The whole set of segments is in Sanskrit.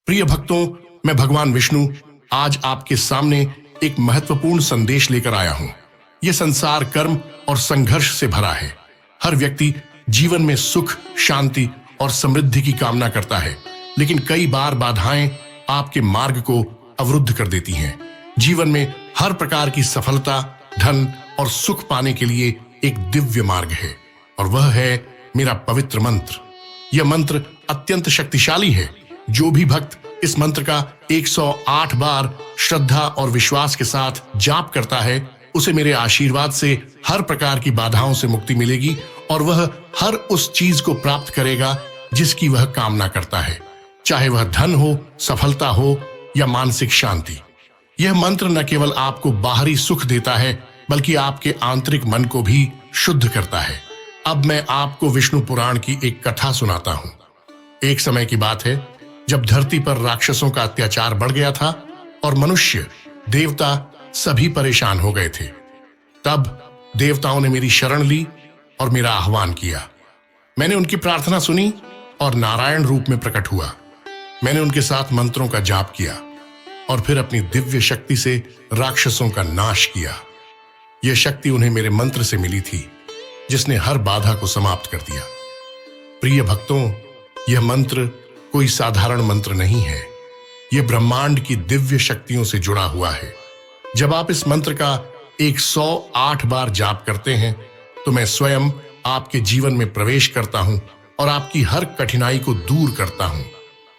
प्रिय भक्तों, मैं भगवान विष्णु आज आपके सामने एक महत्वपूर्ण संदेश लेकर आया हूं। यह संसार कर्म और संघर्ष से भरा है। हर व्यक्ति जीवन में सुख, शांति और समृद्धि की कामना करता है, लेकिन कई बार बाधाएं आपके मार्ग को अवरुद्ध कर देती हैं। जीवन में हर प्रकार की सफलता, धन और सुख पाने के लिए एक दिव्य मार्ग है, और वह है मेरा पवित्र मंत्र। यह मंत्र अत्यंत शक्तिशाली है। जो भी भक्त इस मंत्र का 108 बार श्रद्धा और विश्वास के साथ जाप करता है, उसे मेरे आशीर्वाद से हर प्रकार की बाधाओं से मुक्ति मिलेगी और वह हर उस चीज को प्राप्त करेगा जिसकी वह कामना करता है, चाहे वह धन हो, सफलता हो या मानसिक शांति। यह मंत्र न केवल आपको बाहरी सुख देता है, बल्कि आपके आंतरिक मन को भी शुद्ध करता है। अब मैं आपको विष्णु पुराण की एक कथा सुनाता हूं। एक समय की बात है जब धरती पर राक्षसों का अत्याचार बढ़ गया था और मनुष्य, देवता सभी परेशान हो गए थे। तब देवताओं ने मेरी शरण ली और मेरा आह्वान किया। मैंने उनकी प्रार्थना सुनी और नारायण रूप में प्रकट हुआ। मैंने उनके साथ मंत्रों का जाप किया और फिर अपनी दिव्य शक्ति से राक्षसों का नाश किया। यह शक्ति उन्हें मेरे मंत्र से मिली थी, जिसने हर बाधा को समाप्त कर दिया। प्रिय भक्तों, यह मंत्र कोई साधारण मंत्र नहीं है। यह ब्रह्मांड की दिव्य शक्तियों से जुड़ा हुआ है। जब आप इस मंत्र का 108 बार जाप करते हैं, तो मैं स्वयं आपके जीवन में प्रवेश करता हूं और आपकी हर कठिनाई को दूर करता हूं।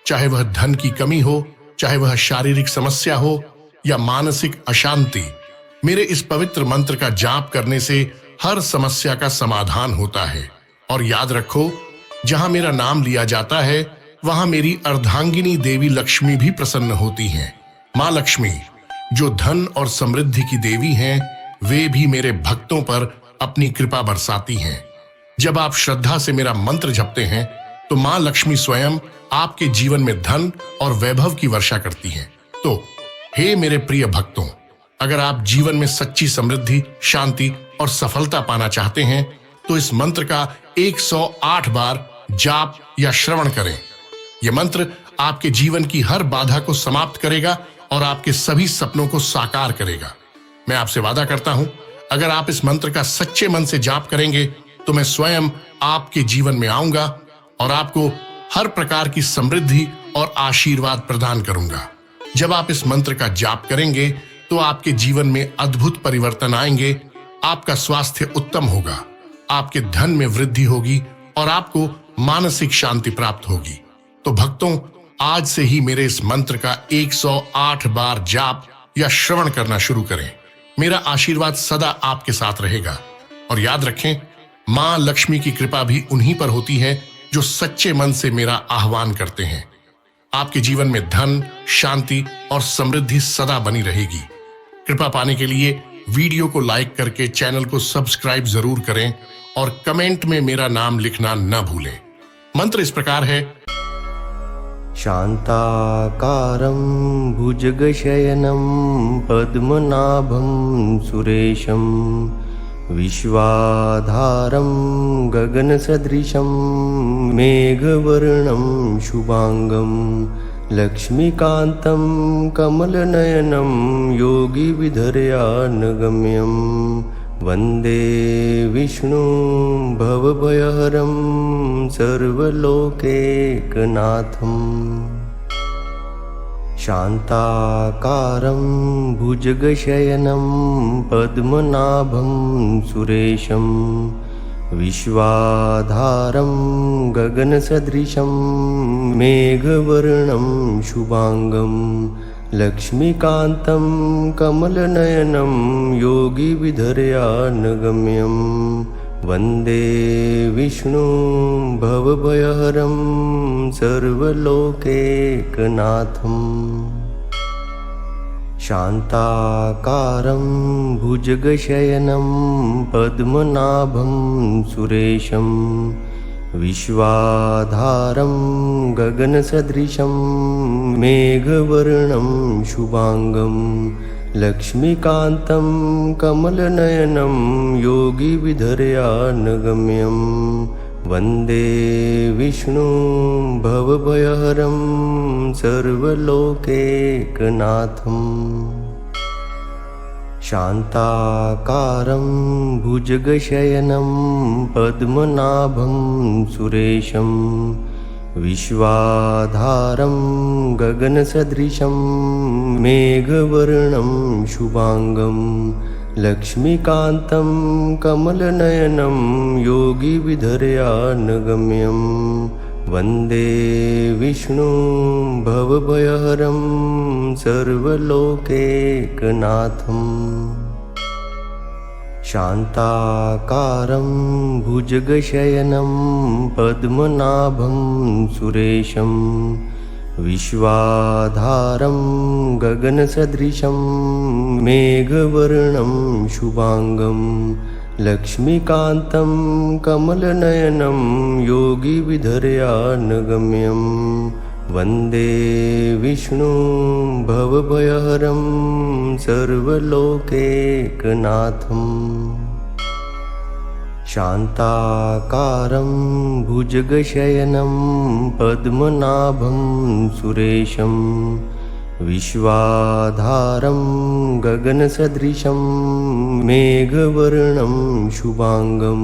चाहे वह धन की कमी हो, चाहे वह शारीरिक समस्या हो या मानसिक अशांति, मेरे इस पवित्र मंत्र का जाप करने से हर समस्या का समाधान होता है। और याद रखो, जहां मेरा नाम लिया जाता है, वहां मेरी अर्धांगिनी देवी लक्ष्मी भी प्रसन्न होती हैं। मां लक्ष्मी, जो धन और समृद्धि की देवी हैं, वे भी मेरे भक्तों पर अपनी कृपा बरसाती हैं। जब आप श्रद्धा से मेरा मंत्र जपते हैं, तो मां लक्ष्मी स्वयं आपके जीवन में धन और वैभव की वर्षा करती हैं। तो हे मेरे प्रिय भक्तों, अगर आप जीवन में सच्ची समृद्धि, शांति और सफलता पाना चाहते हैं, तो इस मंत्र का 108 बार जाप या श्रवण करें। यह मंत्र आपके जीवन की हर बाधा को समाप्त करेगा और आपके सभी सपनों को साकार करेगा। मैं आपसे वादा करता हूं, अगर आप इस मंत्र का सच्चे मन से जाप करेंगे, तो मैं स्वयं आपके जीवन में आऊंगा और आपको हर प्रकार की समृद्धि और आशीर्वाद प्रदान करूंगा। जब आप इस मंत्र का जाप करेंगे, तो आपके जीवन में अद्भुत परिवर्तन आएंगे। आपका स्वास्थ्य उत्तम होगा, आपके धन में वृद्धि होगी और आपको मानसिक शांति प्राप्त होगी। तो भक्तों, आज से ही मेरे इस मंत्र का 108 बार जाप या श्रवण करना शुरू करें। मेरा आशीर्वाद सदा आपके साथ रहेगा। और याद रखें, मां लक्ष्मी की कृपा भी उन्हीं पर होती है जो सच्चे मन से मेरा आह्वान करते हैं। आपके जीवन में धन, शांति और समृद्धि सदा बनी रहेगी। कृपा पाने के लिए वीडियो को लाइक करके चैनल को सब्सक्राइब जरूर करें और कमेंट में मेरा नाम लिखना न भूलें। मंत्र इस प्रकार है। शान्ताकारं भुजगशयनं पद्मनाभं सुरेशं विश्वाधारं गगनसदृशं मेघवर्णं शुभांगं लक्ष्मीकान्तं कमलनयनं योगिविधर्यानगम्यं वन्दे विष्णु भवभयहरं सर्वलोकैकनाथम्। शान्ताकारं भुजगशयनं पद्मनाभं सुरेशं विश्वाधारं गगनसदृशं मेघवर्णं शुभांगं लक्ष्मीकान्तं कमलनयनं योगिविधर्यानगम्यं वन्दे विष्णु भवभयहरं सर्वलोकैकनाथम्। शान्ताकारं भुजगशयनं पद्मनाभं सुरेशं विश्वाधारं गगनसदृशं मेघवर्णं शुभांगं लक्ष्मीकान्तं कमलनयनं योगिविधर्यानगम्यं वन्दे विष्णुं भवभयहरं सर्वलोकैकनाथम् शान्ताकारं भुजगशयनं पद्मनाभं सुरेशं विश्वाधारं गगनसदृशं मेघवर्णं शुभांगं लक्ष्मीकान्तं कमलनयनं योगिविधर्यानगम्यं वन्दे विष्णुं भवभयहरं सर्वलोकैकनाथम् शान्ताकारं भुजगशयनं पद्मनाभं सुरेशं विश्वाधारं गगनसदृशं मेघवर्णं शुभांगं लक्ष्मीकान्तं कमलनयनं योगिविधर्यानगम्यं वन्दे विष्णुं भवभयहरं सर्वलोकैकनाथम् शान्ताकारं भुजगशयनं पद्मनाभं सुरेशं विश्वाधारं गगनसदृशं मेघवर्णं शुभांगं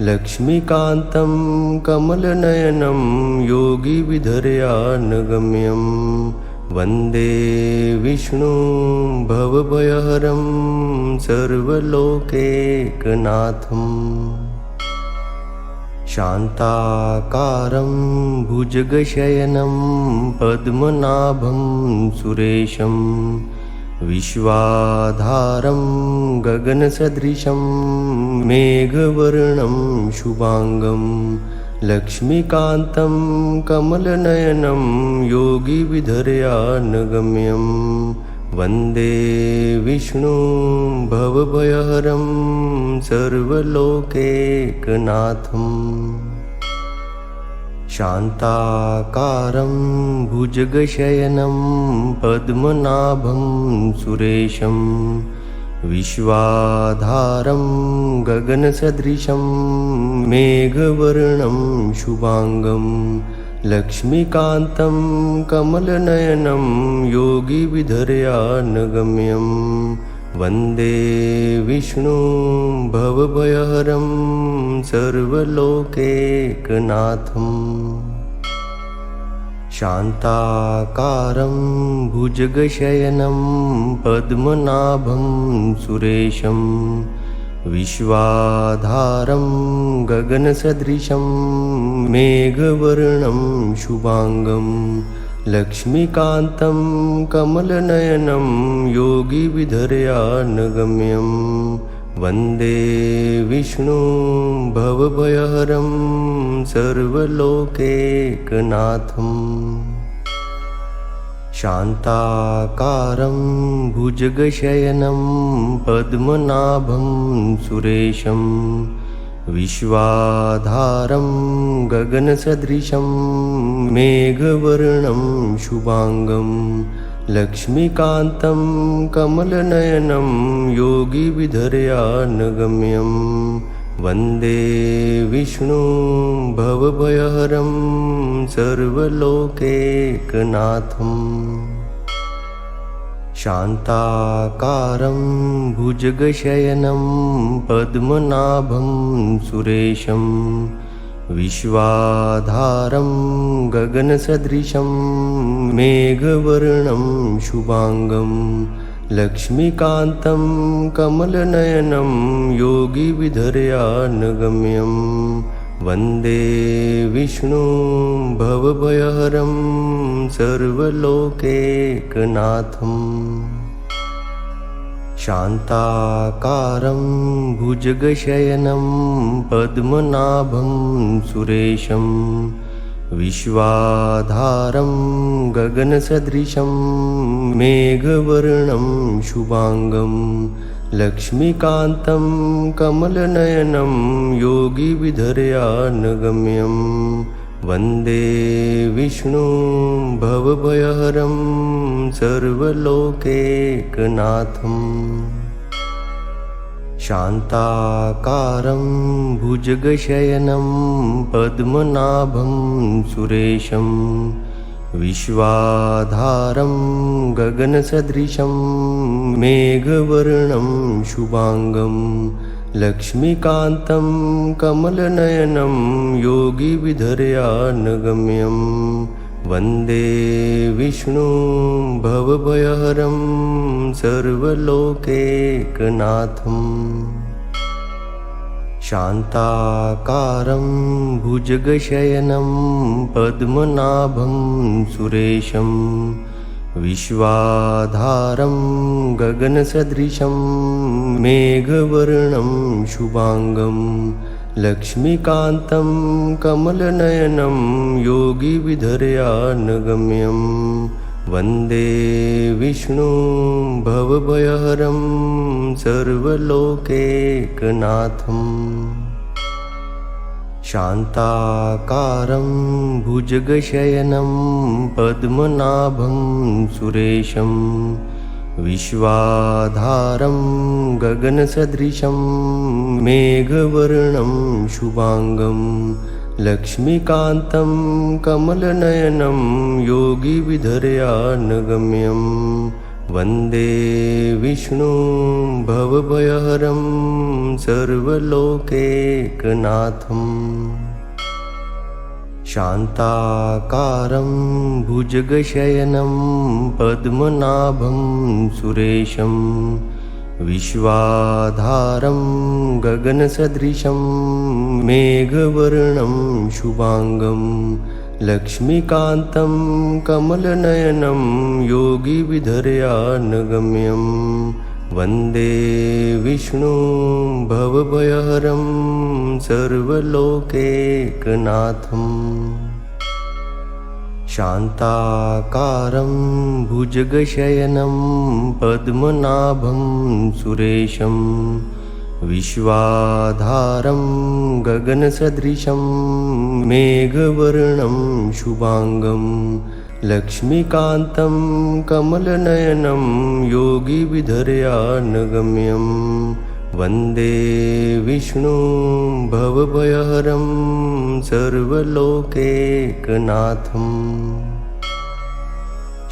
लक्ष्मीकान्तं कमलनयनं योगिविधर्यानगम्यं वन्दे विष्णुं भवभयहरं सर्वलोकैकनाथम् शान्ताकारं भुजगशयनं पद्मनाभं सुरेशं विश्वाधारं गगनसदृशं मेघवर्णं शुभांगं लक्ष्मीकान्तं कमलनयनं योगिविधर्यानगम्यं वन्दे विष्णुं भवभयहरं सर्वलोकैकनाथम् शान्ताकारं भुजगशयनं पद्मनाभं सुरेशं विश्वाधारं गगनसदृशं मेघवर्णं शुभांगं लक्ष्मीकान्तं कमलनयनं योगिविधर्यानगम्यं वन्दे विष्णुं भवभयहरं सर्वलोकैकनाथम् शान्ताकारं भुजगशयनं पद्मनाभं सुरेशं विश्वाधारं गगनसदृशं मेघवर्णं शुभांगं लक्ष्मीकान्तं कमलनयनं योगिविधर्यानगम्यं वन्दे विष्णुं भवभयहरं सर्वलोकैकनाथम् शान्ताकारं भुजगशयनं पद्मनाभं सुरेशं विश्वाधारं गगनसदृशं मेघवर्णं शुभांगं लक्ष्मीकान्तं कमलनयनं योगिविधर्यानगम्यं वन्दे विष्णुं भवभयहरं सर्वलोकैकनाथम् शान्ताकारं भुजगशयनं पद्मनाभं सुरेशं विश्वाधारं गगनसदृशं मेघवर्णं शुभांगं लक्ष्मीकान्तं कमलनयनं योगिविधर्यानगम्यं वन्दे विष्णुं भवभयहरं सर्वलोकैकनाथम् शान्ताकारं भुजगशयनं पद्मनाभं सुरेशं विश्वाधारं गगनसदृशं मेघवर्णं शुभांगं लक्ष्मीकान्तं कमलनयनं योगिविधर्यानगम्यं वन्दे विष्णुं भवभयहरं सर्वलोकैकनाथम् शान्ताकारं भुजगशयनं पद्मनाभं सुरेशं विश्वाधारं गगनसदृशं मेघवर्णं शुभांगं लक्ष्मीकान्तं कमलनयनं योगिविधर्यानगम्यं वन्दे विष्णुं भवभयहरं सर्वलोकैकनाथम् शान्ताकारं भुजगशयनं पद्मनाभं सुरेशं विश्वाधारं गगनसदृशं मेघवर्णं शुभांगं लक्ष्मीकान्तं कमलनयनं योगिविधर्यानगम्यं वन्दे विष्णुं भवभयहरं सर्वलोकैकनाथम् शान्ताकारं भुजगशयनं पद्मनाभं सुरेशं विश्वाधारं गगनसदृशं मेघवर्णं शुभांगं लक्ष्मीकान्तं कमलनयनं योगिविधर्यानगम्यं वन्दे विष्णुं भवभयहरं सर्वलोकैकनाथम् शान्ताकारं भुजगशयनं पद्मनाभं सुरेशं विश्वाधारं गगनसदृशं मेघवर्णं शुभांगं लक्ष्मीकान्तं कमलनयनं योगिविधर्यानगम्यं वन्दे विष्णुं भवभयहरं सर्वलोकैकनाथम् शान्ताकारं भुजगशयनं पद्मनाभं सुरेशं विश्वाधारं गगनसदृशं मेघवर्णं शुभांगं लक्ष्मीकान्तं कमलनयनं योगिविधर्यानगम्यं वन्दे विष्णुं भवभयहरं सर्वलोकैकनाथम्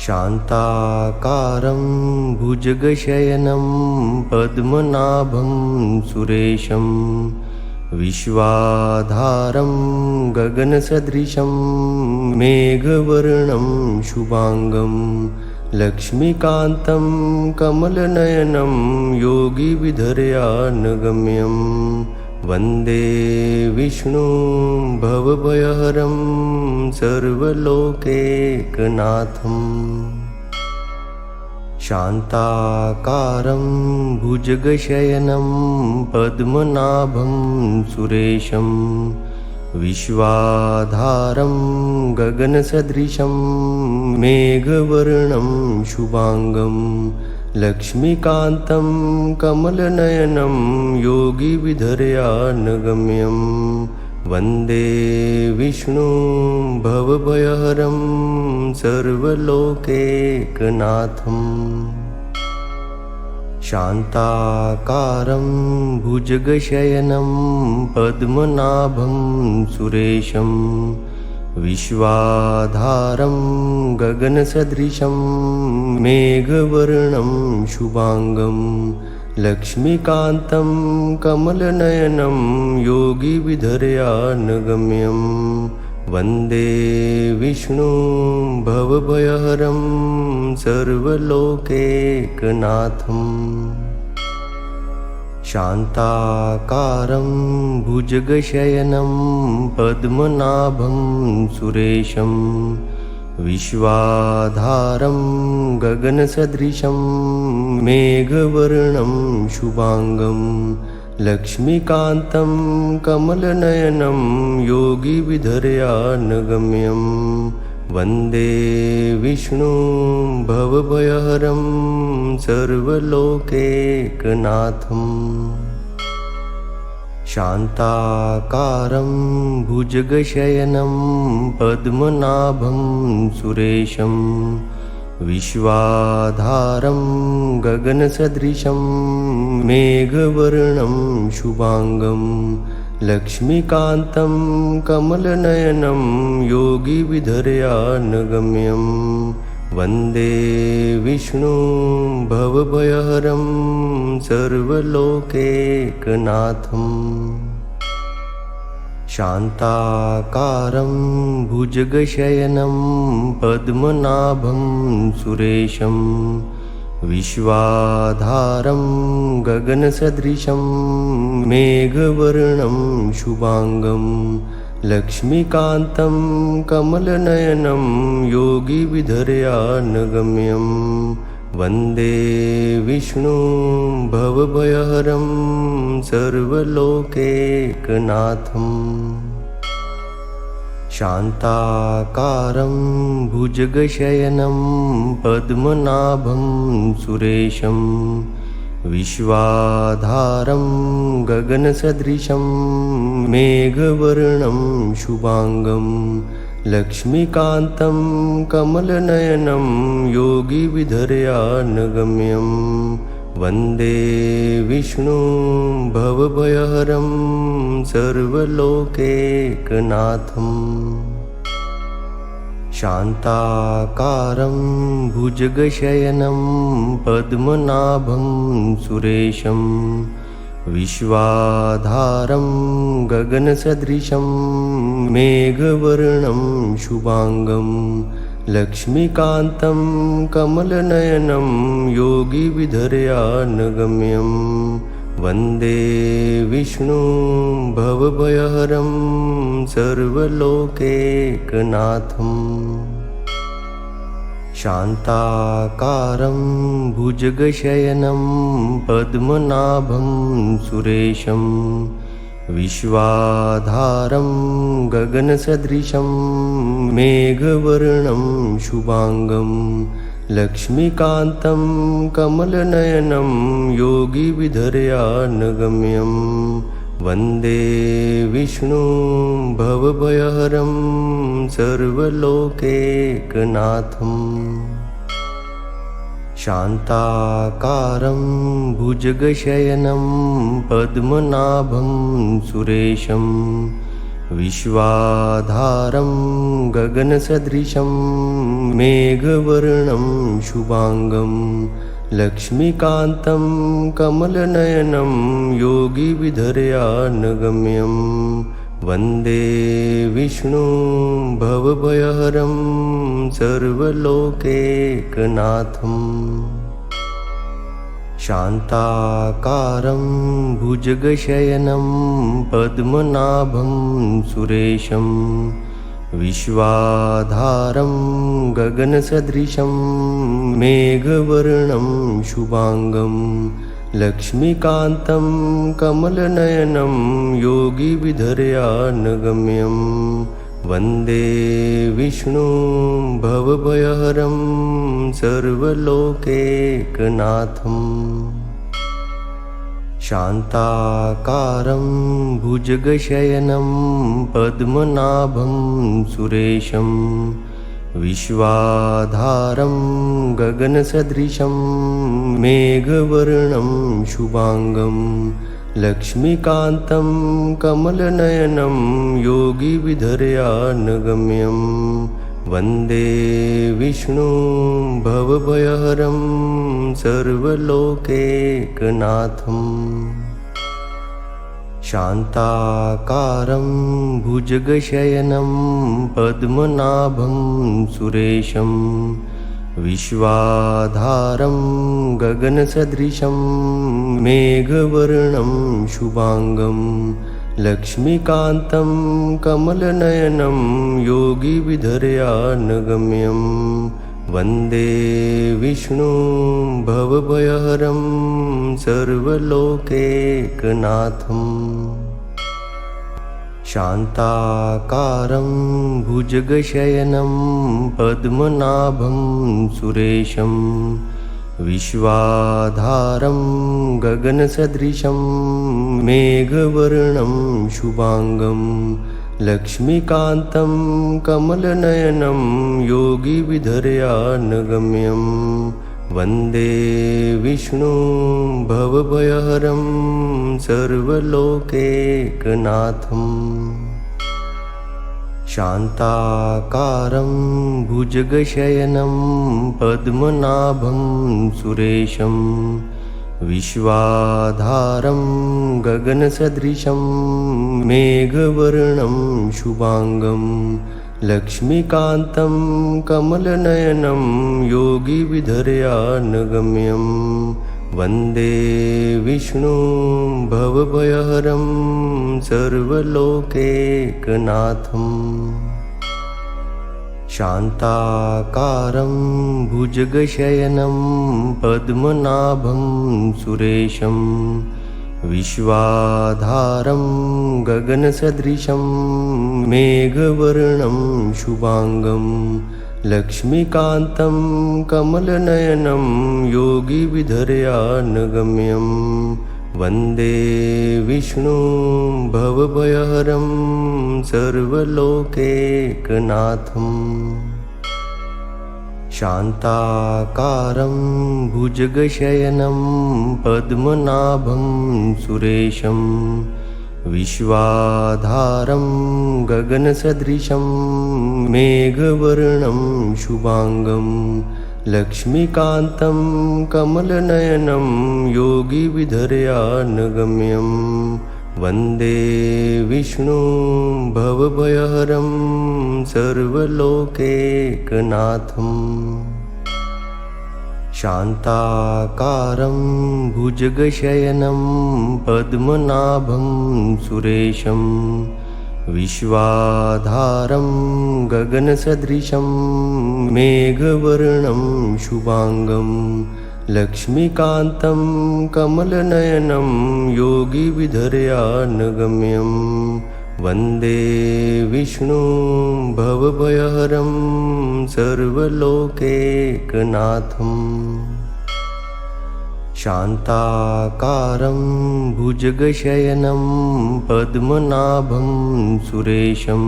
शान्ताकारं भुजगशयनं पद्मनाभं सुरेशं विश्वाधारं गगनसदृशं मेघवर्णं शुभांगं लक्ष्मीकान्तं कमलनयनं योगिविधर्यानगम्यं वन्दे विष्णुं भवभयहरं सर्वलोकैकनाथम् शान्ताकारं भुजगशयनं पद्मनाभं सुरेशं विश्वाधारं गगनसदृशं मेघवर्णं शुभांगं लक्ष्मीकान्तं कमलनयनं योगिविधर्यानगम्यं वन्दे विष्णुं भवभयहरं सर्वलोकैकनाथम् शान्ताकारं भुजगशयनं पद्मनाभं सुरेशं विश्वाधारं गगनसदृशं मेघवर्णं शुभांगं लक्ष्मीकान्तं कमलनयनं योगिविधर्यानगम्यं वन्दे विष्णुं भवभयहरं सर्वलोकैकनाथम् शान्ताकारं भुजगशयनं पद्मनाभं सुरेशं विश्वाधारं गगनसदृशं मेघवर्णं शुभांगं लक्ष्मीकान्तं कमलनयनं योगिविधर्यानगम्यं वन्दे विष्णुं भवभयहरं सर्वलोकैकनाथम् शान्ताकारं भुजगशयनं पद्मनाभं सुरेशं विश्वाधारं गगनसदृशं मेघवर्णं शुभांगं लक्ष्मीकान्तं कमलनयनं योगिविधर्यानगम्यं वन्दे विष्णुं भवभयहरं सर्वलोकैकनाथम् शान्ताकारं भुजगशयनं पद्मनाभं सुरेशं विश्वाधारं गगनसदृशं मेघवर्णं शुभांगं लक्ष्मीकान्तं कमलनयनं योगिविधर्यानगम्यं वन्दे विष्णुं भवभयहरं सर्वलोकैकनाथम् शान्ताकारं भुजगशयनं पद्मनाभं सुरेशं विश्वाधारं गगनसदृशं मेघवर्णं शुभांगं लक्ष्मीकान्तं कमलनयनं योगिविधर्यानगम्यं वन्दे विष्णुं भवभयहरं सर्वलोकैकनाथम् शान्ताकारं भुजगशयनं पद्मनाभं सुरेशं विश्वाधारं गगनसदृशं मेघवर्णं शुभांगं लक्ष्मीकान्तं कमलनयनं योगिविधर्यानगम्यं वन्दे विष्णुं भवभयहरं सर्वलोकैकनाथम् शान्ताकारं भुजगशयनं पद्मनाभं सुरेशं विश्वाधारं गगनसदृशं मेघवर्णं शुभांगं लक्ष्मीकान्तं कमलनयनं योगिविधर्यानगम्यं वन्दे विष्णुं भवभयहरं सर्वलोकैकनाथम् शान्ताकारं भुजगशयनं पद्मनाभं सुरेशं विश्वाधारं गगनसदृशं मेघवर्णं शुभांगं लक्ष्मीकान्तं कमलनयनं योगिविधर्यानगम्यं वन्दे विष्णुं भवभयहरं सर्वलोकैकनाथम् शान्ताकारं भुजगशयनं पद्मनाभं सुरेशं विश्वाधारं गगनसदृशं मेघवर्णं शुभांगं लक्ष्मीकान्तं कमलनयनं योगिविधर्यानगम्यं वन्दे विष्णुं भवभयहरं सर्वलोकैकनाथम् शान्ताकारं भुजगशयनं पद्मनाभं सुरेशं विश्वाधारं गगनसदृशं मेघवर्णं शुभांगं लक्ष्मीकान्तं कमलनयनं योगिविधर्यानगम्यं वन्दे विष्णुं भवभयहरं सर्वलोकैकनाथम् शान्ताकारं भुजगशयनं पद्मनाभं सुरेशं विश्वाधारं गगनसदृशं मेघवर्णं शुभांगं लक्ष्मीकान्तं कमलनयनं योगिविधर्यानगम्यं वन्दे विष्णुं भवभयहरं सर्वलोकैकनाथम् शान्ताकारं भुजगशयनं पद्मनाभं सुरेशं विश्वाधारं गगनसदृशं मेघवर्णं शुभांगं लक्ष्मीकान्तं कमलनयनं योगिविधर्यानगम्यं वन्दे विष्णुं भवभयहरं सर्वलोकैकनाथम् शान्ताकारं भुजगशयनं पद्मनाभं सुरेशं विश्वाधारं गगनसदृशं मेघवर्णं शुभांगं लक्ष्मीकान्तं कमलनयनं योगिविधर्यानगम्यं वन्दे विष्णुं भवभयहरं सर्वलोकैकनाथम् शान्ताकारं भुजगशयनं पद्मनाभं सुरेशं विश्वाधारं गगनसदृशं मेघवर्णं शुभांगं लक्ष्मीकान्तं कमलनयनं योगिविधर्यानगम्यं वन्दे विष्णुं भवभयहरं सर्वलोकैकनाथम् शान्ताकारं भुजगशयनं पद्मनाभं सुरेशं विश्वाधारं गगनसदृशं मेघवर्णं शुभांगं लक्ष्मीकान्तं कमलनयनं योगिविधर्यानगम्यं वन्दे विष्णुं भवभयहरं सर्वलोकैकनाथम् शान्ताकारं भुजगशयनं पद्मनाभं सुरेशं विश्वाधारं गगनसदृशं मेघवर्णं शुभांगं लक्ष्मीकान्तं कमलनयनं योगिविधर्यानगम्यं वन्दे विष्णुं भवभयहरं सर्वलोकैकनाथम् शान्ताकारं भुजगशयनं पद्मनाभं सुरेशं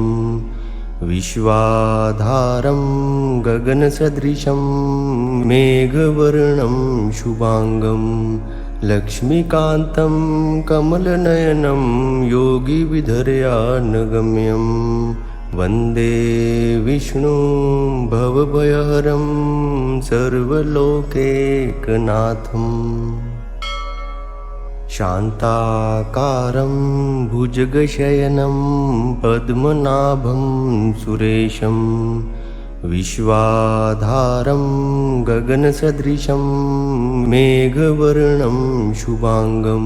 विश्वाधारं गगनसदृशं मेघवर्णं शुभांगं लक्ष्मीकान्तं कमलनयनं योगिविधर्यानगम्यं वन्दे विष्णुं भवभयहरं सर्वलोकैकनाथम् शान्ताकारं भुजगशयनं पद्मनाभं सुरेशं विश्वाधारं गगनसदृशं मेघवर्णं शुभांगं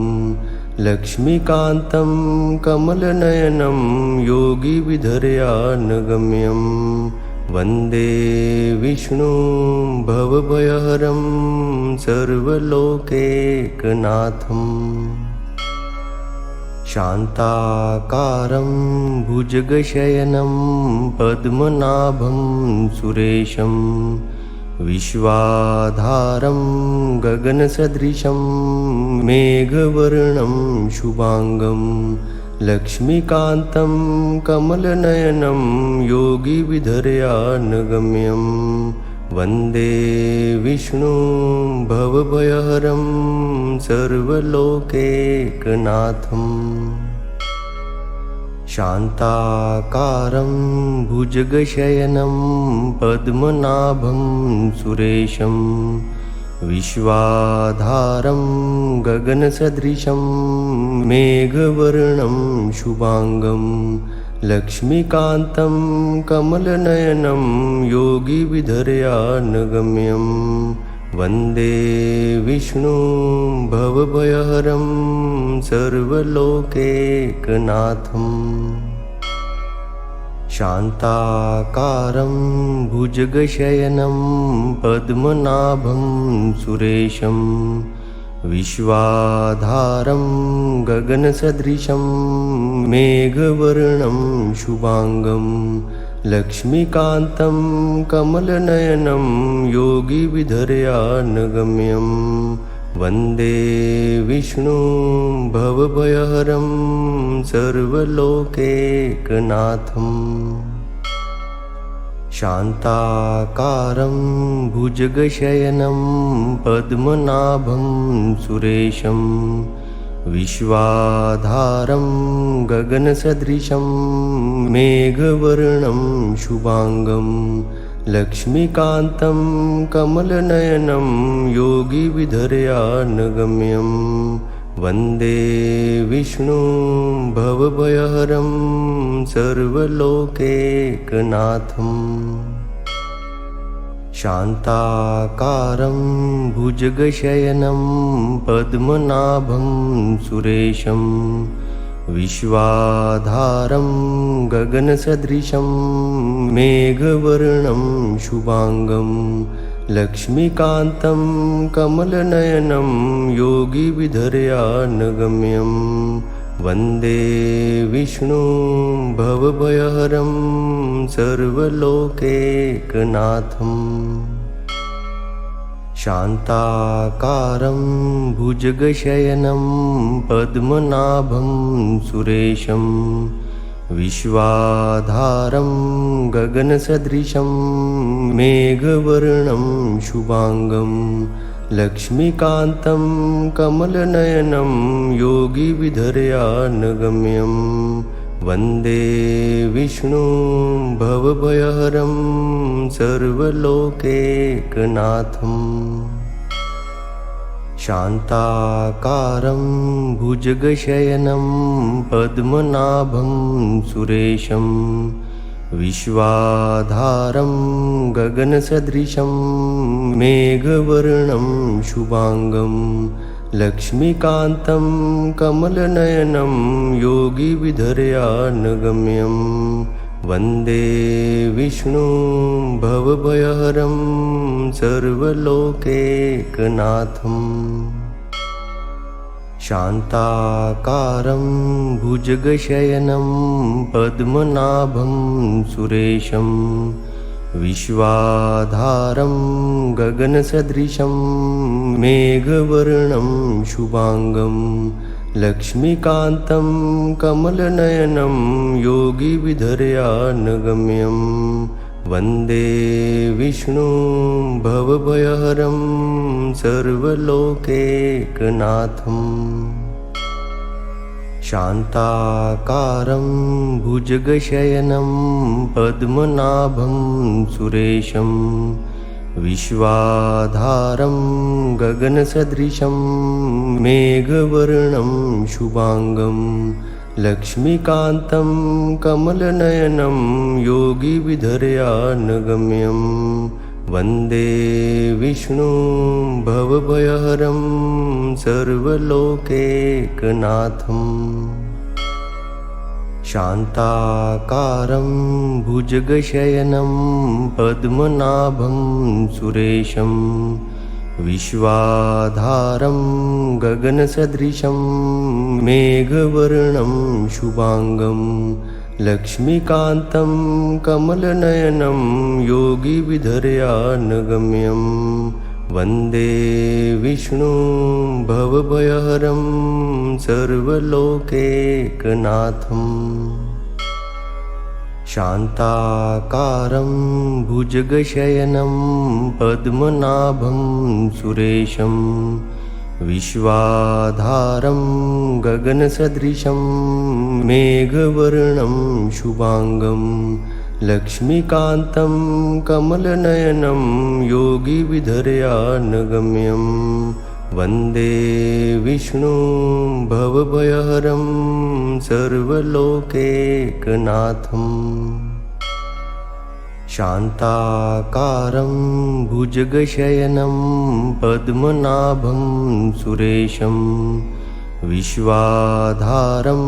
लक्ष्मीकान्तं कमलनयनं योगिविधर्यानगम्यं वन्दे विष्णुं भवभयहरं सर्वलोकैकनाथम् शान्ताकारं भुजगशयनं पद्मनाभं सुरेशं विश्वाधारं गगनसदृशं मेघवर्णं शुभांगं लक्ष्मीकान्तं कमलनयनं योगिविधर्यानगम्यं वन्दे विष्णुं भवभयहरं सर्वलोकैकनाथम् शान्ताकारं भुजगशयनं पद्मनाभं सुरेशं विश्वाधारं गगनसदृशं मेघवर्णं शुभांगं लक्ष्मीकान्तं कमलनयनं योगिविधर्यानगम्यं वन्दे विष्णुं भवभयहरं सर्वलोकैकनाथम् शान्ताकारं भुजगशयनं पद्मनाभं सुरेशं विश्वाधारं गगनसदृशं मेघवर्णं शुभांगं लक्ष्मीकान्तं कमलनयनं योगिविधर्यानगम्यं वन्दे विष्णुं भवभयहरं सर्वलोकैकनाथम् शान्ताकारं भुजगशयनं पद्मनाभं सुरेशं विश्वाधारं गगनसदृशं मेघवर्णं शुभांगं लक्ष्मीकान्तं कमलनयनं योगिविधर्यानगम्यं वन्दे विष्णुं भवभयहरं सर्वलोकैकनाथम् शान्ताकारं भुजगशयनं पद्मनाभं सुरेशं विश्वाधारं गगनसदृशं मेघवर्णं शुभांगं लक्ष्मीकान्तं कमलनयनं योगिविधर्यानगम्यं वन्दे विष्णुं भवभयहरं सर्वलोकैकनाथम् शान्ताकारं भुजगशयनं पद्मनाभं सुरेशं विश्वाधारं गगनसदृशं मेघवर्णं शुभांगं लक्ष्मीकान्तं कमलनयनं योगिविधर्यानगम्यं वन्दे विष्णुं भवभयहरं सर्वलोकैकनाथम् शान्ताकारं भुजगशयनं पद्मनाभं सुरेशं विश्वाधारं गगनसदृशं मेघवर्णं शुभांगं लक्ष्मीकान्तं कमलनयनं योगिविधर्यानगम्यं वन्दे विष्णुं भवभयहरं सर्वलोकैकनाथम् शान्ताकारं भुजगशयनं पद्मनाभं सुरेशं विश्वाधारं गगनसदृशं मेघवर्णं शुभांगं लक्ष्मीकान्तं कमलनयनं योगिविधर्यानगम्यं वन्दे विष्णुं भवभयहरं सर्वलोकैकनाथम् शान्ताकारं भुजगशयनं पद्मनाभं सुरेशं विश्वाधारं गगनसदृशं मेघवर्णं शुभांगं लक्ष्मीकान्तं कमलनयनं योगिविधर्यानगम्यं वन्दे विष्णुं भवभयहरं सर्वलोकैकनाथम् शान्ताकारं भुजगशयनं पद्मनाभं सुरेशं विश्वाधारं गगनसदृशं मेघवर्णं शुभांगं लक्ष्मीकान्तं कमलनयनं योगिविधर्यानगम्यं वन्दे विष्णुं भवभयहरं सर्वलोकैकनाथम् शान्ताकारं भुजगशयनं पद्मनाभं सुरेशं विश्वाधारं गगनसदृशं मेघवर्णं शुभांगं लक्ष्मीकान्तं कमलनयनं योगिविधर्यानगम्यं वन्दे विष्णुं भवभयहरं सर्वलोकैकनाथम् शान्ताकारं भुजगशयनं पद्मनाभं सुरेशं विश्वाधारं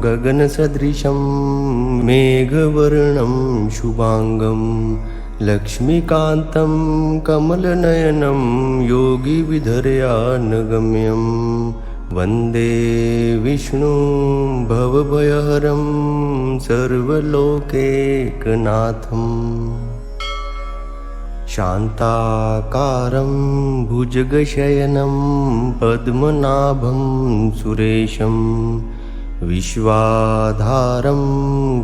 गगनसदृशं मेघवर्णं शुभांगं लक्ष्मीकान्तं कमलनयनं योगिविधर्यानगम्यं वन्दे विष्णुं भवभयहरं सर्वलोकैकनाथम् शान्ताकारं भुजगशयनं पद्मनाभं सुरेशं विश्वाधारं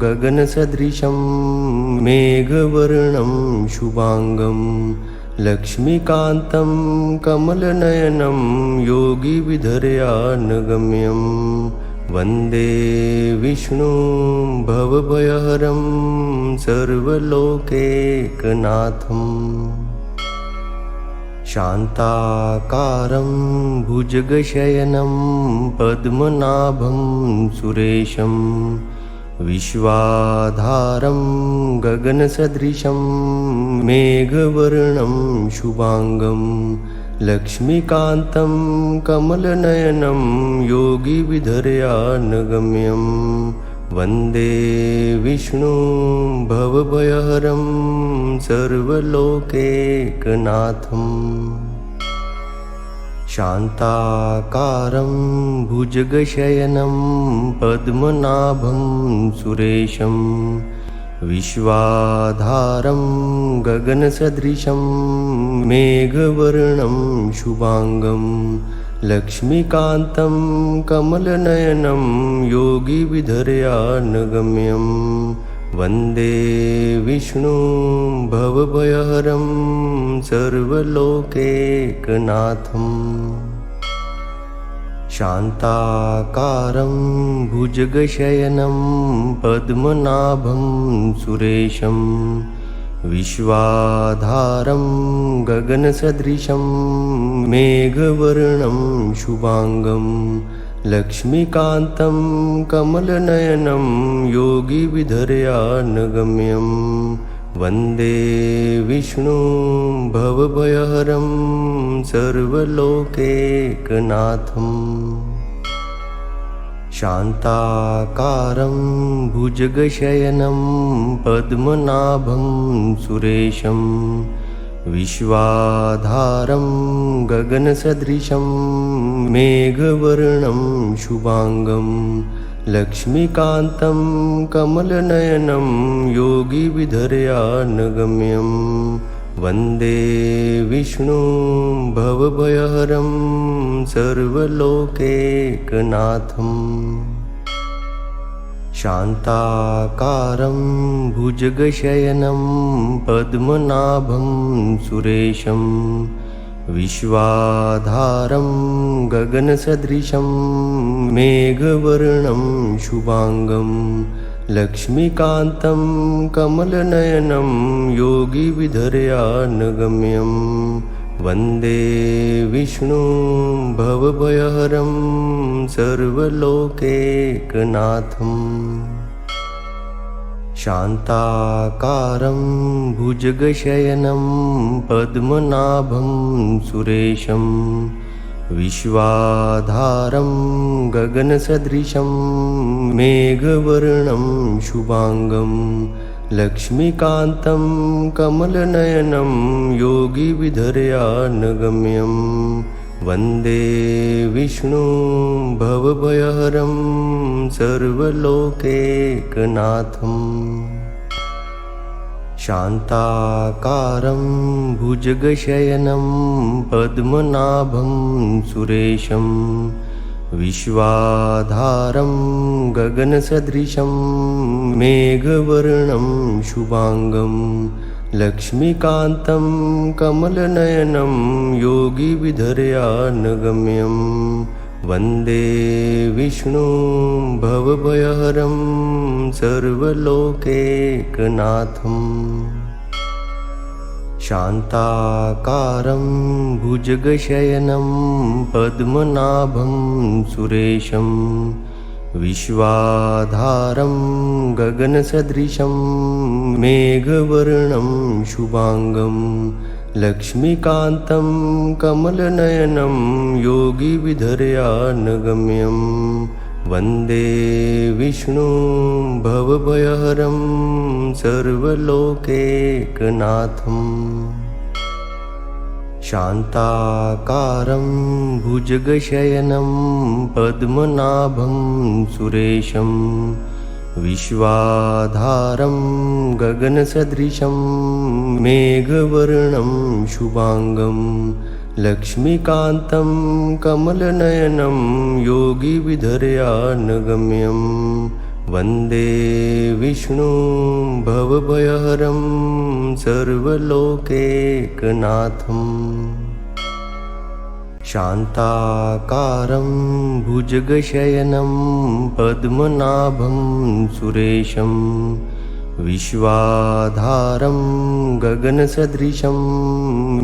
गगनसदृशं मेघवर्णं शुभांगं लक्ष्मीकान्तं कमलनयनं योगिविधर्यानगम्यं वन्दे विष्णुं भवभयहरं सर्वलोकैकनाथम् शान्ताकारं भुजगशयनं पद्मनाभं सुरेशं विश्वाधारं गगनसदृशं मेघवर्णं शुभांगं लक्ष्मीकान्तं कमलनयनं योगिविधर्यानगम्यं वन्दे विष्णुं भवभयहरं सर्वलोकैकनाथम् शान्ताकारं भुजगशयनं पद्मनाभं सुरेशं विश्वाधारं गगनसदृशं मेघवर्णं शुभांगं लक्ष्मीकान्तं कमलनयनं योगिविधर्यानगम्यं वन्दे विष्णुं भवभयहरं सर्वलोकैकनाथम् शान्ताकारं भुजगशयनं पद्मनाभं सुरेशं विश्वाधारं गगनसदृशं मेघवर्णं शुभांगं लक्ष्मीकान्तं कमलनयनं योगिविधर्यानगम्यं वन्दे विष्णुं भवभयहरं सर्वलोकैकनाथम् शान्ताकारं भुजगशयनं पद्मनाभं सुरेशं विश्वाधारं गगनसदृशं मेघवर्णं शुभांगं लक्ष्मीकान्तं कमलनयनं योगिविधर्यानगम्यं वन्दे विष्णुं भवभयहरं सर्वलोकैकनाथम् शान्ताकारं भुजगशयनं पद्मनाभं सुरेशं विश्वाधारं गगनसदृशं मेघवर्णं शुभांगं लक्ष्मीकान्तं कमलनयनं योगिविधर्यानगम्यं वन्दे विष्णुं भवभयहरं सर्वलोकैकनाथम् शान्ताकारं भुजगशयनं पद्मनाभं सुरेशं विश्वाधारं गगनसदृशं मेघवर्णं शुभांगं लक्ष्मीकान्तं कमलनयनं योगिविधर्यानगम्यं वन्दे विष्णुं भवभयहरं सर्वलोकैकनाथम् शान्ताकारं भुजगशयनं पद्मनाभं सुरेशं विश्वाधारं गगनसदृशं मेघवर्णं शुभांगं लक्ष्मीकान्तं कमलनयनं योगिविधर्यानगम्यं वन्दे विष्णुं भवभयहरं सर्वलोकैकनाथम् शान्ताकारं भुजगशयनं पद्मनाभं सुरेशं विश्वाधारं गगनसदृशं मेघवर्णं शुभांगं लक्ष्मीकान्तं कमलनयनं योगिविधर्यानगम्यं वन्दे विष्णुं भवभयहरं सर्वलोकैकनाथम् शान्ताकारं भुजगशयनं पद्मनाभं सुरेशं विश्वाधारं गगनसदृशं मेघवर्णं शुभांगं लक्ष्मीकान्तं कमलनयनं योगिविधर्यानगम्यं वन्दे विष्णुं भवभयहरं सर्वलोकैकनाथम् शान्ताकारं भुजगशयनं पद्मनाभं सुरेशं विश्वाधारं गगनसदृशं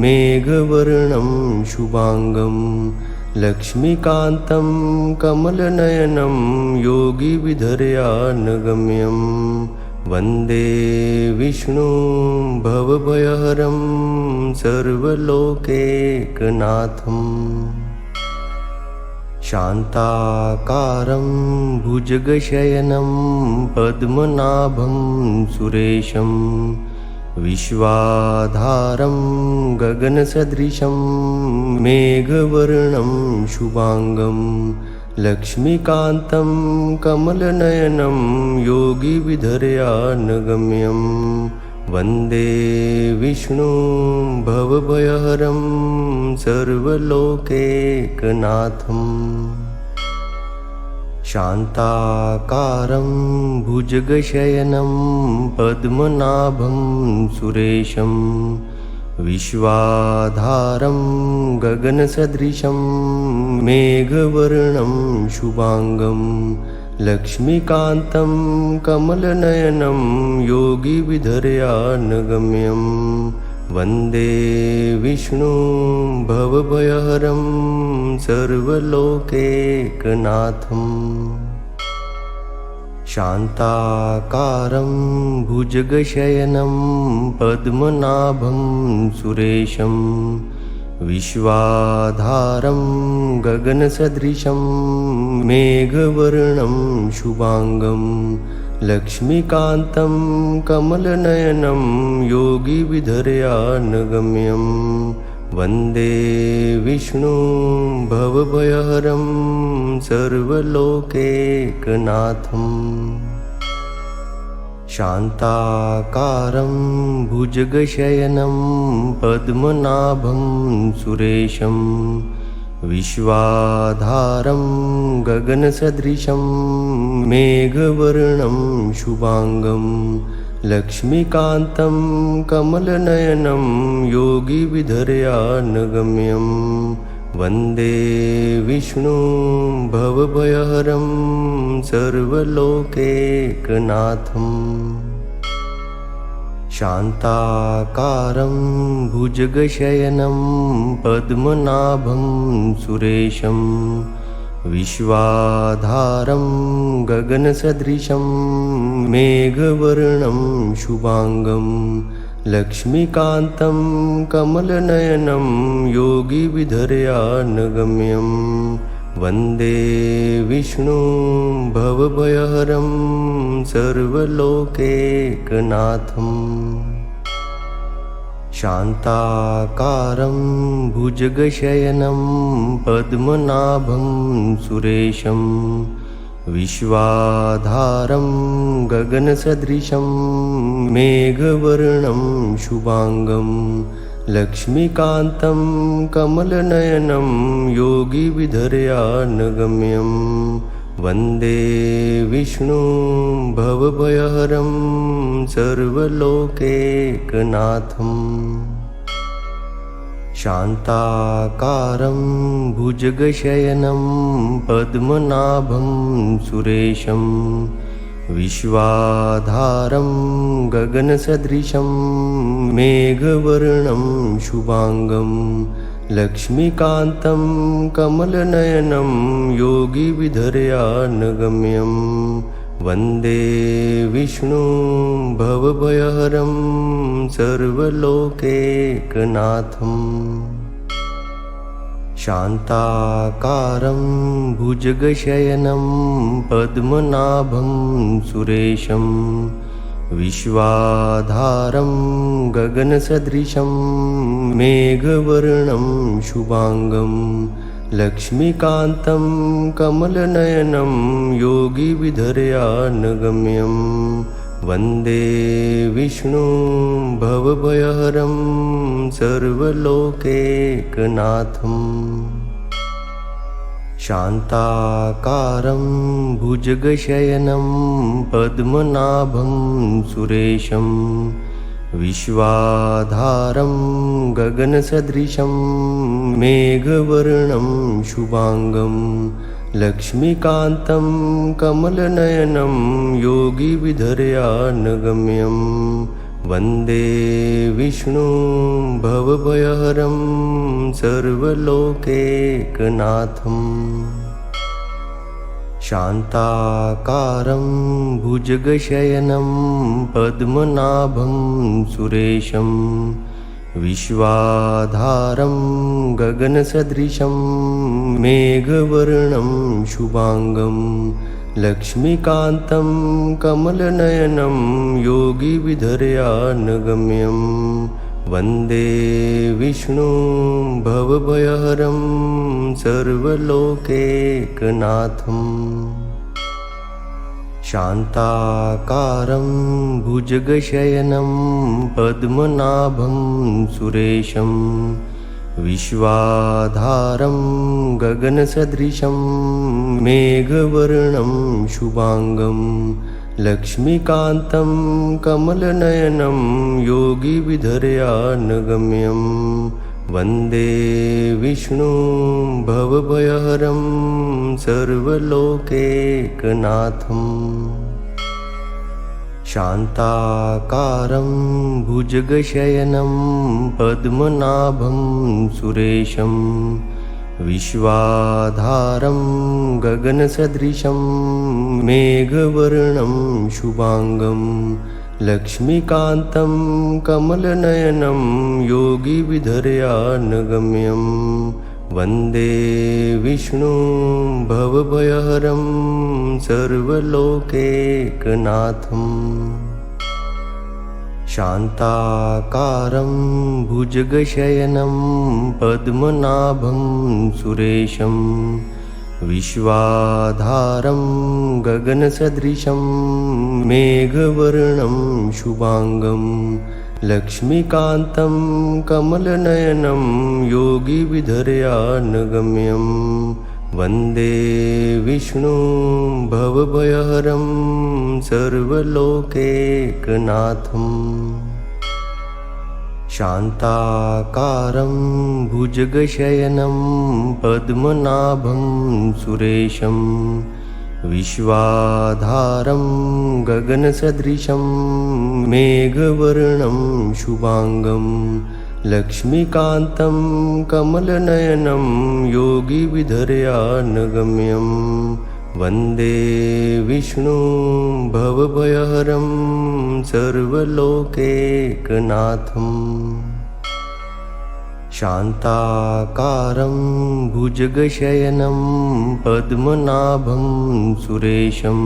मेघवर्णं शुभांगं लक्ष्मीकान्तं कमलनयनं योगिविधर्यानगम्यं वन्दे विष्णुं भवभयहरं सर्वलोकैकनाथम् शान्ताकारं भुजगशयनं पद्मनाभं सुरेशं विश्वाधारं गगनसदृशं मेघवर्णं शुभांगं लक्ष्मीकान्तं कमलनयनं योगिविधर्यानगम्यं वन्दे विष्णुं भवभयहरं सर्वलोकैकनाथम् शान्ताकारं भुजगशयनं पद्मनाभं सुरेशं विश्वाधारं गगनसदृशं मेघवर्णं शुभांगं लक्ष्मीकान्तं कमलनयनं योगिविधर्यानगम्यं वन्दे विष्णुं भवभयहरं सर्वलोकैकनाथम् शान्ताकारं भुजगशयनं पद्मनाभं सुरेशं विश्वाधारं गगनसदृशं मेघवर्णं शुभांगं लक्ष्मीकान्तं कमलनयनं योगिविधर्यानगम्यं वन्दे विष्णुं भवभयहरं सर्वलोकैकनाथम् शान्ताकारं भुजगशयनं पद्मनाभं सुरेशं विश्वाधारं गगनसदृशं मेघवर्णं शुभांगं लक्ष्मीकान्तं कमलनयनं योगिविधर्यानगम्यं वन्दे विष्णुं भवभयहरं सर्वलोकैकनाथम् शान्ताकारं भुजगशयनं पद्मनाभं सुरेशं विश्वाधारं गगनसदृशं मेघवर्णं शुभांगं लक्ष्मीकान्तं कमलनयनं योगिविधर्यानगम्यं वन्दे विष्णुं भवभयहरं सर्वलोकैकनाथम् शान्ताकारं भुजगशयनं पद्मनाभं सुरेशं विश्वाधारं गगनसदृशं मेघवर्णं शुभांगं लक्ष्मीकान्तं कमलनयनं योगिविधर्यानगम्यं वन्दे विष्णुं भवभयहरं सर्वलोकैकनाथम् शान्ताकारं भुजगशयनं पद्मनाभं सुरेशं विश्वाधारं गगनसदृशं मेघवर्णं शुभांगं लक्ष्मीकान्तं कमलनयनं योगिविधर्यानगम्यं वन्दे विष्णुं भवभयहरं सर्वलोकैकनाथम् शान्ताकारं भुजगशयनं पद्मनाभं सुरेशं विश्वाधारं गगनसदृशं मेघवर्णं शुभांगं लक्ष्मीकान्तं कमलनयनं योगिविधर्यानगम्यं वन्दे विष्णुं भवभयहरं सर्वलोकैकनाथम् शान्ताकारं भुजगशयनं पद्मनाभं सुरेशं विश्वाधारं गगनसदृशं मेघवर्णं शुभांगं लक्ष्मीकान्तं कमलनयनं योगिविधर्यानगम्यं वन्दे विष्णुं भवभयहरं सर्वलोकैकनाथम् शान्ताकारं भुजगशयनं पद्मनाभं सुरेशं विश्वाधारं गगनसदृशं मेघवर्णं शुभांगं लक्ष्मीकान्तं कमलनयनं योगिविधर्यानगम्यं वन्दे विष्णुं भवभयहरं सर्वलोकैकनाथम् शान्ताकारं भुजगशयनं पद्मनाभं सुरेशं विश्वाधारं गगनसदृशं मेघवर्णं शुभांगं लक्ष्मीकान्तं कमलनयनं योगिविधर्यानगम्यं वन्दे विष्णुं भवभयहरं सर्वलोकैकनाथम् शान्ताकारं भुजगशयनं पद्मनाभं सुरेशं विश्वाधारं गगनसदृशं मेघवर्णं शुभांगं लक्ष्मीकान्तं कमलनयनं योगिविधर्यानगम्यं वन्दे विष्णुं भवभयहरं सर्वलोकैकनाथम् शान्ताकारं भुजगशयनं पद्मनाभं सुरेशं विश्वाधारं गगनसदृशं मेघवर्णं शुभांगं लक्ष्मीकान्तं कमलनयनं योगिविधर्यानगम्यं वन्दे विष्णुं भवभयहरं सर्वलोकैकनाथम् शान्ताकारं भुजगशयनं पद्मनाभं सुरेशं विश्वाधारं गगनसदृशं मेघवर्णं शुभांगं लक्ष्मीकान्तं कमलनयनं योगिविधर्यानगम्यं वन्दे विष्णुं भवभयहरं सर्वलोकैकनाथम् शान्ताकारं भुजगशयनं पद्मनाभं सुरेशं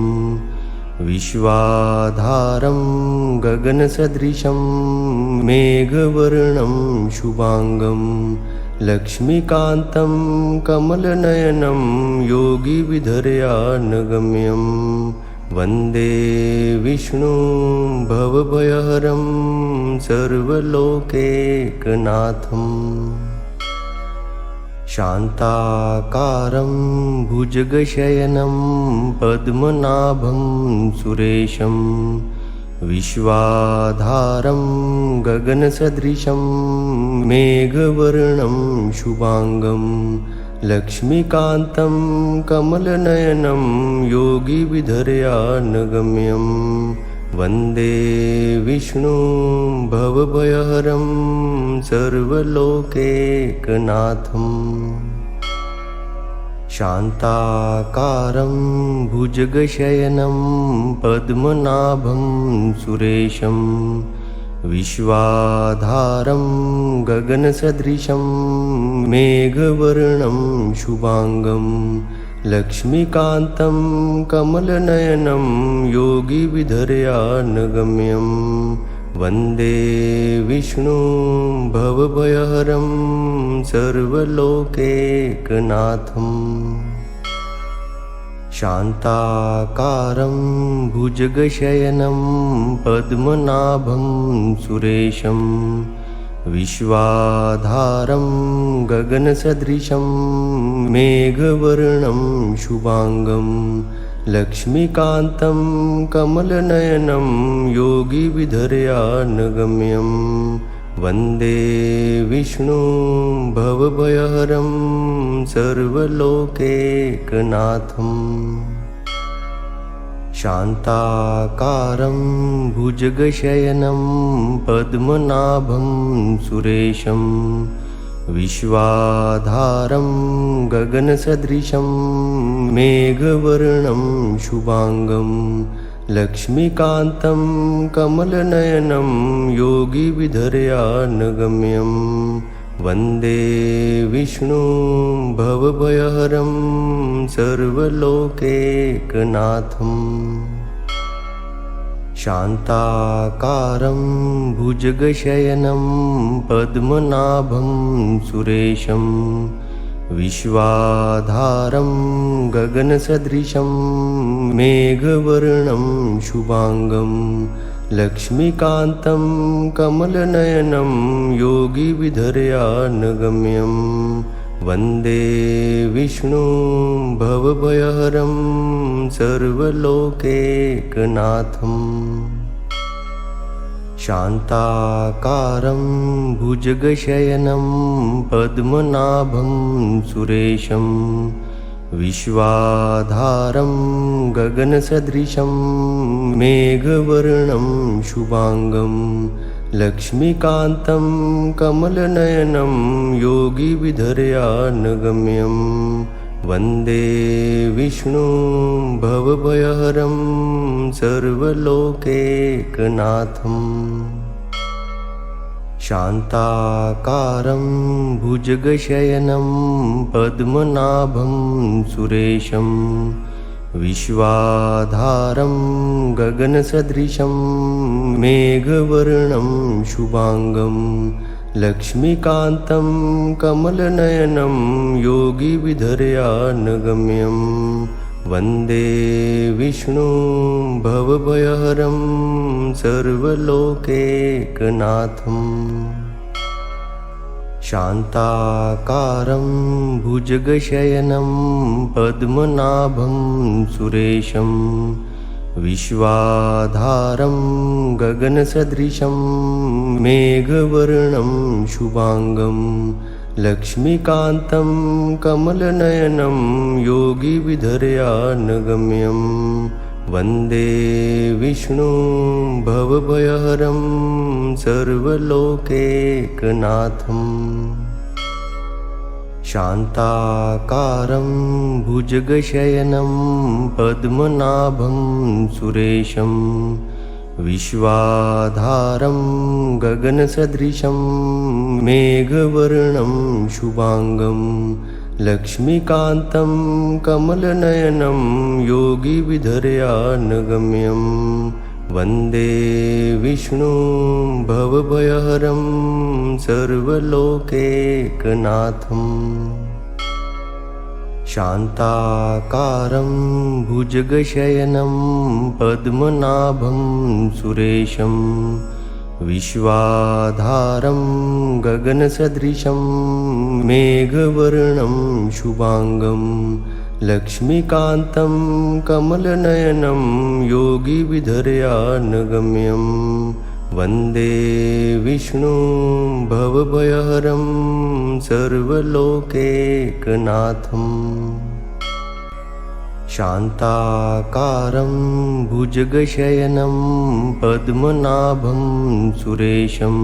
विश्वाधारं गगनसदृशं मेघवर्णं शुभांगं लक्ष्मीकान्तं कमलनयनं योगिविधर्यानगम्यं वन्दे विष्णुं भवभयहरं सर्वलोकैकनाथम् शान्ताकारं भुजगशयनं पद्मनाभं सुरेशं विश्वाधारं गगनसदृशं मेघवर्णं शुभांगं लक्ष्मीकान्तं कमलनयनं योगिविधर्यानगम्यं वन्दे विष्णुं भवभयहरं सर्वलोकैकनाथम् शान्ताकारं भुजगशयनं पद्मनाभं सुरेशं विश्वाधारं गगनसदृशं मेघवर्णं शुभांगं लक्ष्मीकान्तं कमलनयनं योगिविधर्यानगम्यं वन्दे विष्णुं भवभयहरं सर्वलोकैकनाथम् शान्ताकारं भुजगशयनं पद्मनाभं सुरेशं विश्वाधारं गगनसदृशं मेघवर्णं शुभांगं लक्ष्मीकान्तं कमलनयनं योगिविधर्यानगम्यं वन्दे विष्णुं भवभयहरं सर्वलोकैकनाथम् शान्ताकारं भुजगशयनं पद्मनाभं सुरेशं विश्वाधारं गगनसदृशं मेघवर्णं शुभांगं लक्ष्मीकान्तं कमलनयनं योगिविधर्यानगम्यं वन्दे विष्णुं भवभयहरं सर्वलोकैकनाथम् शान्ताकारं भुजगशयनं पद्मनाभं सुरेशं विश्वाधारं गगनसदृशं मेघवर्णं शुभांगं लक्ष्मीकान्तं कमलनयनं योगिविधर्यानगम्यं वन्दे विष्णुं भवभयहरं सर्वलोकैकनाथम् शान्ताकारं भुजगशयनं पद्मनाभं सुरेशं विश्वाधारं गगनसदृशं मेघवर्णं शुभांगं लक्ष्मीकान्तं कमलनयनं योगिविधर्यानगम्यं वन्दे विष्णुं भवभयहरं सर्वलोकैकनाथम् शान्ताकारं भुजगशयनं पद्मनाभं सुरेशं विश्वाधारं गगनसदृशं मेघवर्णं शुभांगं लक्ष्मीकान्तं कमलनयनं योगिविधर्यानगम्यं वन्दे विष्णुं भवभयहरं सर्वलोकैकनाथम् शान्ताकारं भुजगशयनं पद्मनाभं सुरेशं विश्वाधारं गगनसदृशं मेघवर्णं शुभांगं लक्ष्मीकान्तं कमलनयनं योगिविधर्यानगम्यं वन्दे विष्णुं भवभयहरं सर्वलोकैकनाथम् शान्ताकारं भुजगशयनं पद्मनाभं सुरेशं विश्वाधारं गगनसदृशं मेघवर्णं शुभांगं लक्ष्मीकान्तं कमलनयनं योगिविधर्यानगम्यं वन्दे विष्णुं भवभयहरं सर्वलोकैकनाथम् शान्ताकारं भुजगशयनं पद्मनाभं सुरेशं विश्वाधारं गगनसदृशं मेघवर्णं शुभांगं लक्ष्मीकान्तं कमलनयनं योगिविधर्यानगम्यं वन्दे विष्णुं भवभयहरं सर्वलोकैकनाथम् शान्ताकारं भुजगशयनं पद्मनाभं सुरेशं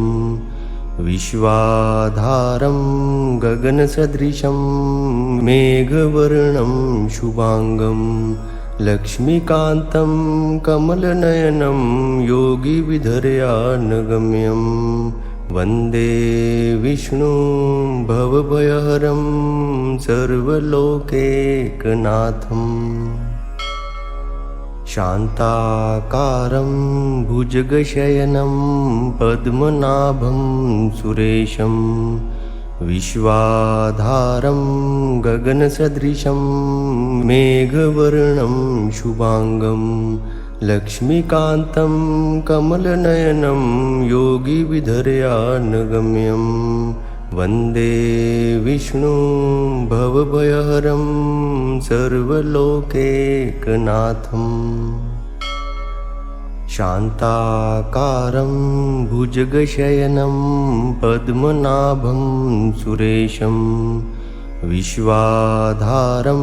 विश्वाधारं गगनसदृशं मेघवर्णं शुभांगं लक्ष्मीकान्तं कमलनयनं योगिविधर्यानगम्यं वन्दे विष्णुं भवभयहरं सर्वलोकैकनाथम् शान्ताकारं भुजगशयनं पद्मनाभं सुरेशं विश्वाधारं गगनसदृशं मेघवर्णं शुभांगं लक्ष्मीकान्तं कमलनयनं योगिविधर्यानगम्यं वन्दे विष्णुं भवभयहरं सर्वलोकैकनाथम् शान्ताकारं भुजगशयनं पद्मनाभं सुरेशं विश्वाधारं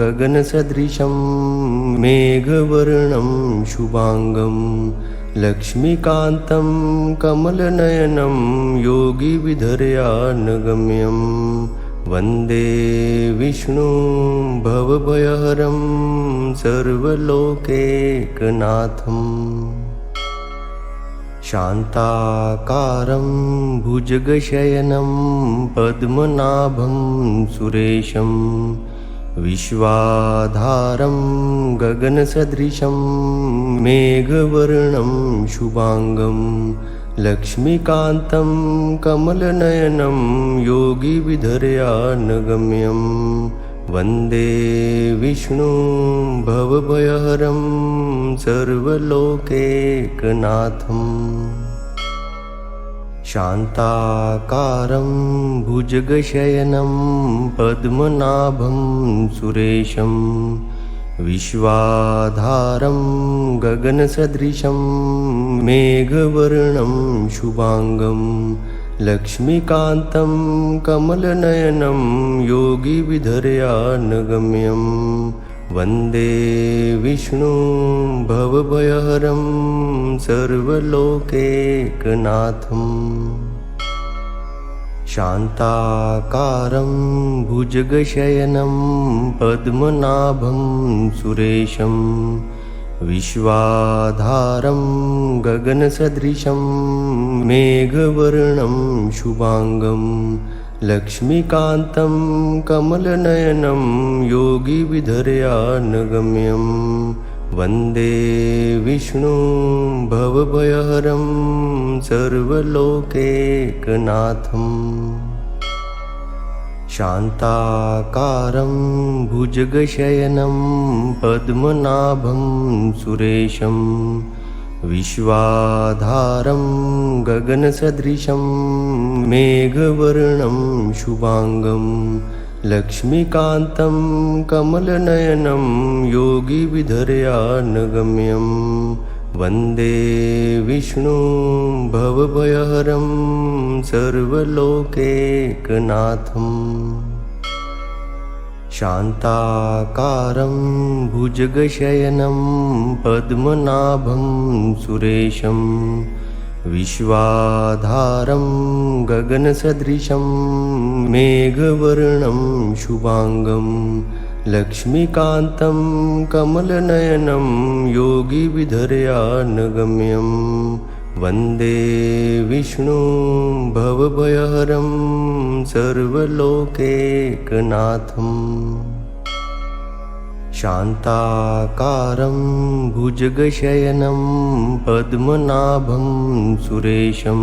गगनसदृशं मेघवर्णं शुभांगं लक्ष्मीकान्तं कमलनयनं योगिविधर्यानगम्यं वन्दे विष्णुं भवभयहरं सर्वलोकैकनाथम् शान्ताकारं भुजगशयनं पद्मनाभं सुरेशं विश्वाधारं गगनसदृशं मेघवर्णं शुभांगं लक्ष्मीकान्तं कमलनयनं योगिविधर्यानगम्यं वन्दे विष्णुं भवभयहरं सर्वलोकैकनाथम् शान्ताकारं भुजगशयनं पद्मनाभं सुरेशं विश्वाधारं गगनसदृशं मेघवर्णं शुभांगं लक्ष्मीकान्तं कमलनयनं योगिविधर्यानगम्यं वन्दे विष्णुं भवभयहरं सर्वलोकैकनाथम् शान्ताकारं भुजगशयनं पद्मनाभं सुरेशं विश्वाधारं गगनसदृशं मेघवर्णं शुभांगं लक्ष्मीकान्तं कमलनयनं योगिविधर्यानगम्यं वन्दे विष्णुं भवभयहरं सर्वलोकैकनाथम् शान्ताकारं भुजगशयनं पद्मनाभं सुरेशं विश्वाधारं गगनसदृशं मेघवर्णं शुभांगं लक्ष्मीकान्तं कमलनयनं योगिविधर्यानगम्यं वन्दे विष्णुं भवभयहरं सर्वलोकैकनाथम् शान्ताकारं भुजगशयनं पद्मनाभं सुरेशं विश्वाधारं गगनसदृशं मेघवर्णं शुभांगं लक्ष्मीकान्तं कमलनयनं योगिविधर्यानगम्यं वन्दे विष्णुं भवभयहरं सर्वलोकैकनाथम् शान्ताकारं भुजगशयनं पद्मनाभं सुरेशं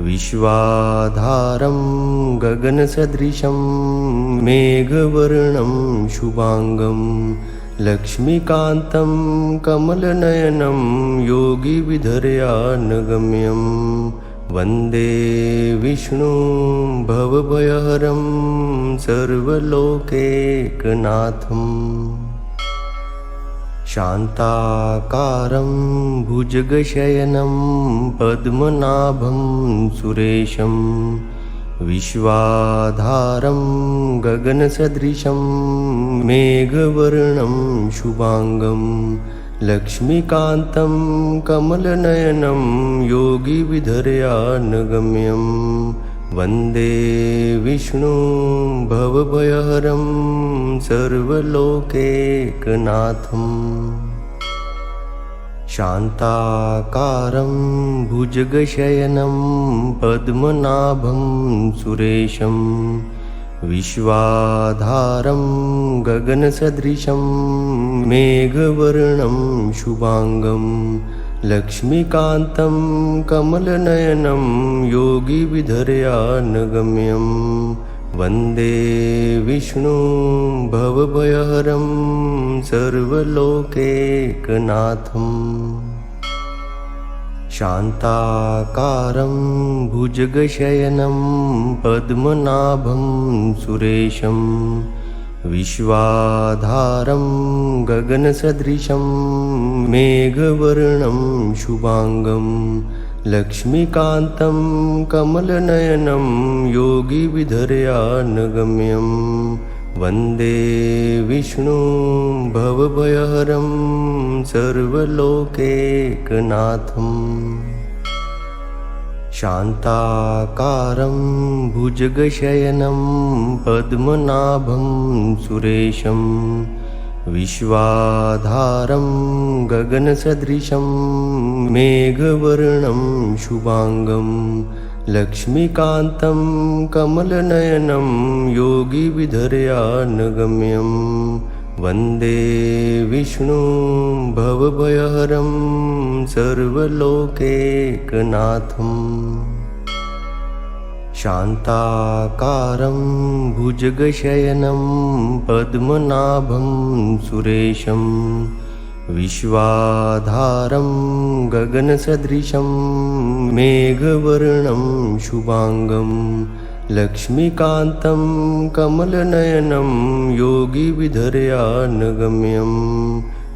विश्वाधारं गगनसदृशं मेघवर्णं शुभांगं लक्ष्मीकान्तं कमलनयनं योगिविधर्यानगम्यं वन्दे विष्णुं भवभयहरं सर्वलोकैकनाथम् शान्ताकारं भुजगशयनं पद्मनाभं सुरेशं विश्वाधारं गगनसदृशं मेघवर्णं शुभांगं लक्ष्मीकान्तं कमलनयनं योगिविधर्यानगम्यं वन्दे विष्णुं भवभयहरं सर्वलोकैकनाथम् शान्ताकारं भुजगशयनं पद्मनाभं सुरेशं विश्वाधारं गगनसदृशं मेघवर्णं शुभांगं लक्ष्मीकान्तं कमलनयनं योगिविधर्यानगम्यं वन्दे विष्णुं भवभयहरं सर्वलोकैकनाथम् शान्ताकारं भुजगशयनं पद्मनाभं सुरेशं विश्वाधारं गगनसदृशं मेघवर्णं शुभांगं लक्ष्मीकान्तं कमलनयनं योगिविधर्यानगम्यं वन्दे विष्णुं भवभयहरं सर्वलोकैकनाथम् शान्ताकारं भुजगशयनं पद्मनाभं सुरेशं विश्वाधारं गगनसदृशं मेघवर्णं शुभांगं लक्ष्मीकान्तं कमलनयनं योगिविधर्यानगम्यं वन्दे विष्णुं भवभयहरं सर्वलोकैकनाथम् शान्ताकारं भुजगशयनं पद्मनाभं सुरेशं विश्वाधारं गगनसदृशं मेघवर्णं शुभांगं लक्ष्मीकान्तं कमलनयनं योगिविधर्यानगम्यं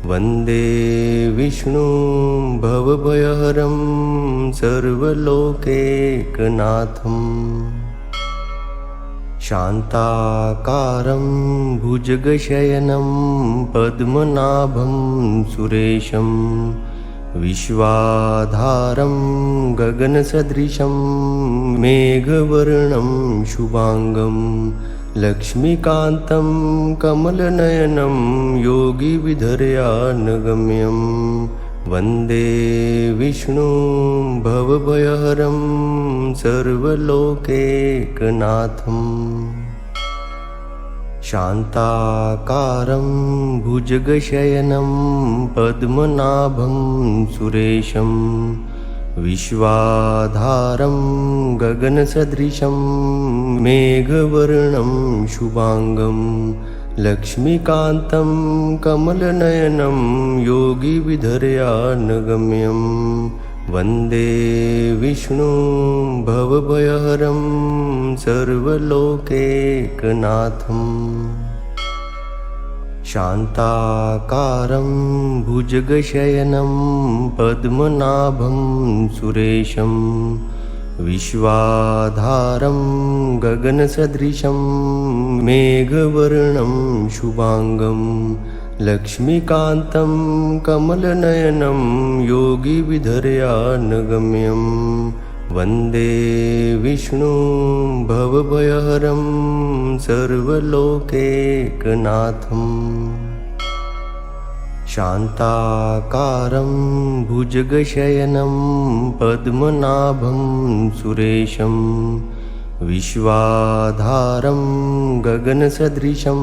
वन्दे विष्णुं भवभयहरं सर्वलोकैकनाथम् शान्ताकारं भुजगशयनं पद्मनाभं सुरेशं विश्वाधारं गगनसदृशं मेघवर्णं शुभांगं लक्ष्मीकान्तं कमलनयनं योगिविधर्यानगम्यं वन्दे विष्णुं भवभयहरं सर्वलोकैकनाथम् शान्ताकारं भुजगशयनं पद्मनाभं सुरेशं विश्वाधारं गगनसदृशं मेघवर्णं शुभांगं लक्ष्मीकान्तं कमलनयनं योगिविधर्यानगम्यं वन्दे विष्णुं भवभयहरं सर्वलोकैकनाथम् शान्ताकारं भुजगशयनं पद्मनाभं सुरेशं विश्वाधारं गगनसदृशं मेघवर्णं शुभांगं लक्ष्मीकान्तं कमलनयनं योगिविधर्यानगम्यं वन्दे विष्णुं भवभयहरं सर्वलोकैकनाथम् शान्ताकारं भुजगशयनं पद्मनाभं सुरेशं विश्वाधारं गगनसदृशं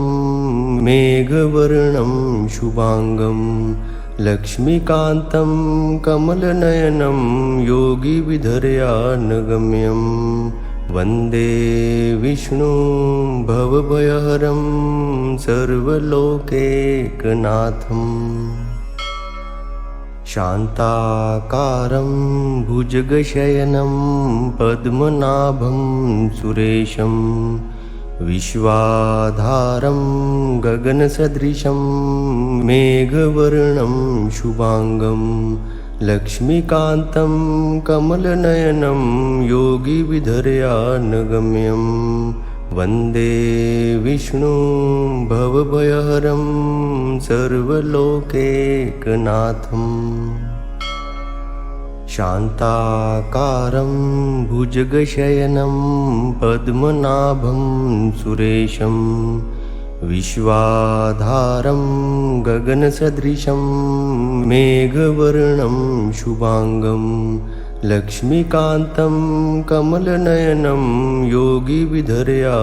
मेघवर्णं शुभांगं लक्ष्मीकान्तं कमलनयनं योगिविधर्यानगम्यं वन्दे विष्णुं भवभयहरं सर्वलोकैकनाथम् शान्ताकारं भुजगशयनं पद्मनाभं सुरेशं विश्वाधारं गगनसदृशं मेघवर्णं शुभांगं लक्ष्मीकान्तं कमलनयनं योगिविधर्यानगम्यं वन्दे विष्णुं भवभयहरं सर्वलोकैकनाथम् शान्ताकारं भुजगशयनं पद्मनाभं सुरेशं विश्वाधारं गगनसदृशं मेघवर्णं शुभांगं लक्ष्मीकान्तं कमलनयनं योगिविधर्या